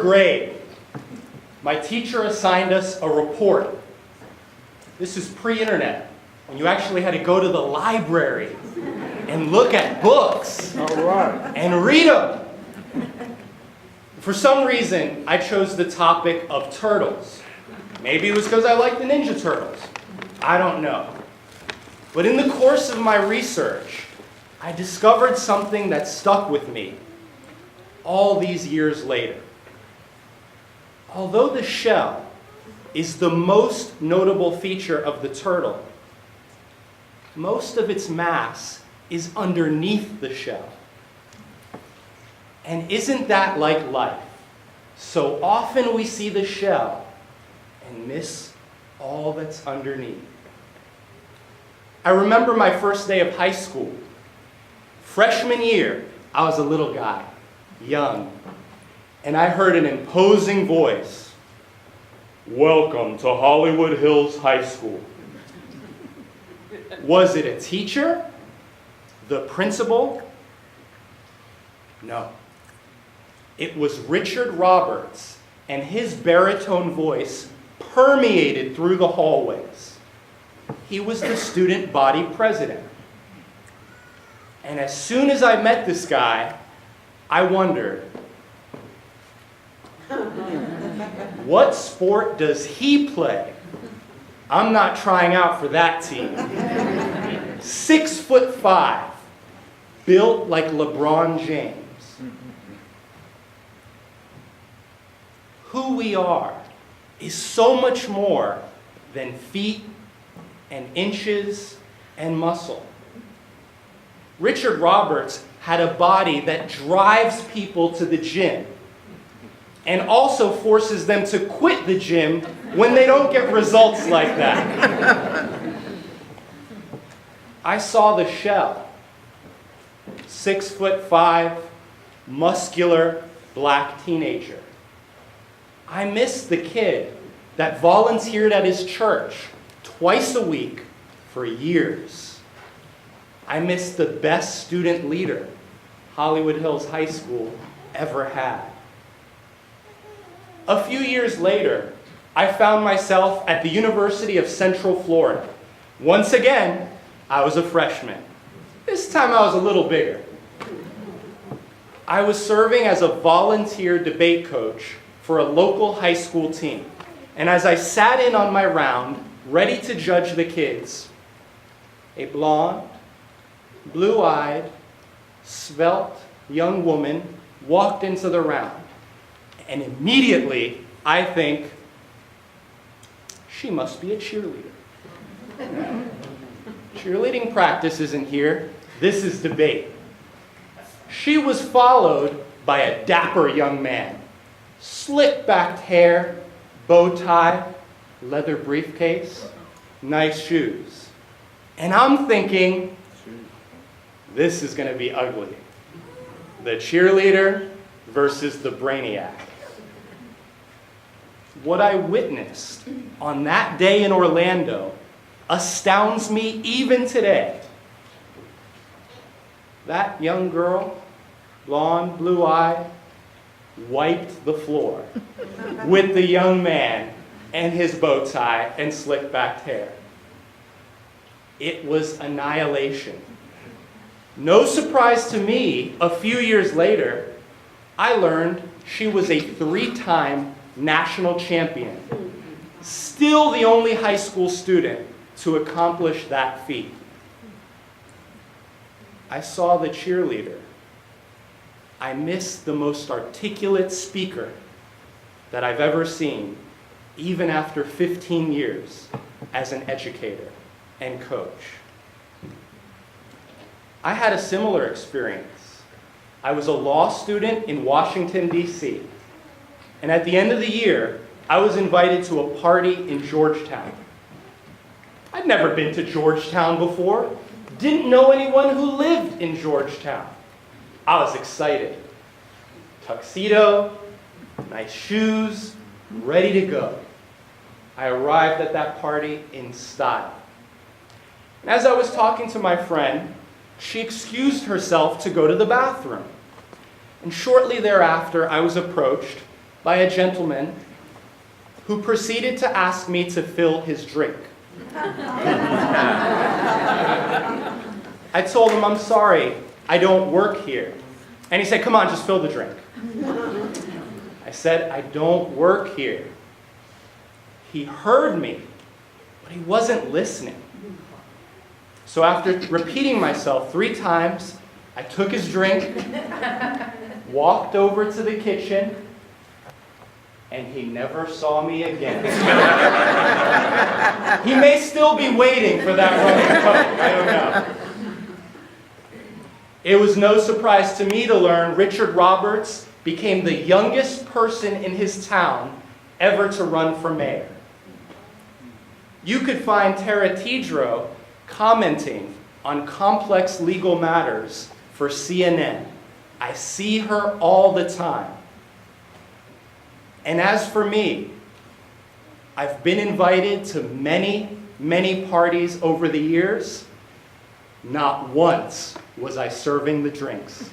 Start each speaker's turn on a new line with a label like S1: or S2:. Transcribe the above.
S1: grade, my teacher assigned us a report. This is pre-internet, when you actually had to go to the library and look at books and read them. For some reason, I chose the topic of turtles. Maybe it was because I liked the Ninja Turtles. I don't know. But in the course of my research, I discovered something that stuck with me all these years later. Although the shell is the most notable feature of the turtle, most of its mass is underneath the shell. And isn't that like life? So often we see the shell and miss all that's underneath. I remember my first day of high school. Freshman year, I was a little guy, young, and I heard an imposing voice. "Welcome to Hollywood Hills High School." Was it a teacher? The principal? No. It was Richard Roberts, and his baritone voice permeated through the hallways. He was the student body president. And as soon as I met this guy, I wondered, what sport does he play? I'm not trying out for that team. 6'5", built like LeBron James. Who we are is so much more than feet and inches and muscle. Richard Roberts had a body that drives people to the gym and also forces them to quit the gym when they don't get results like that. I saw the shell. 6'5", muscular, black teenager. I missed the kid that volunteered at his church twice a week for years. I missed the best student leader Hollywood Hills High School ever had. A few years later, I found myself at the University of Central Florida. Once again, I was a freshman. This time I was a little bigger. I was serving as a volunteer debate coach for a local high school team. And as I sat in on my round, ready to judge the kids, a blonde, blue-eyed, svelte young woman walked into the round. And immediately, I think, she must be a cheerleader. Cheerleading practice isn't here. This is debate. She was followed by a dapper young man. Slick-backed hair, bow tie, leather briefcase, nice shoes. And I'm thinking, this is going to be ugly. The cheerleader versus the brainiac. What I witnessed on that day in Orlando astounds me even today. That young girl, blonde, blue-eyed, wiped the floor with the young man and his bow tie and slick-backed hair. It was annihilation. No surprise to me, a few years later, I learned she was a 3-time national champion. Still the only high school student to accomplish that feat. I saw the cheerleader. I missed the most articulate speaker that I've ever seen, even after 15 years as an educator and coach. I had a similar experience. I was a law student in Washington, D.C. And at the end of the year, I was invited to a party in Georgetown. I'd never been to Georgetown before. Didn't know anyone who lived in Georgetown. I was excited. Tuxedo, nice shoes, ready to go. I arrived at that party in style. And as I was talking to my friend, she excused herself to go to the bathroom. And shortly thereafter, I was approached by a gentleman who proceeded to ask me to fill his drink. I told him, I'm sorry, I don't work here. And he said, come on, just fill the drink. I said, I don't work here. He heard me, but he wasn't listening. So after repeating myself 3 times, I took his drink, walked over to the kitchen, and he never saw me again. He may still be waiting for that rum and coke, I don't know. It was no surprise to me to learn Richard Roberts became the youngest person in his town ever to run for mayor. You could find Tara Tidro commenting on complex legal matters for CNN. I see her all the time. And as for me, I've been invited to many, many parties over the years. Not once was I serving the drinks.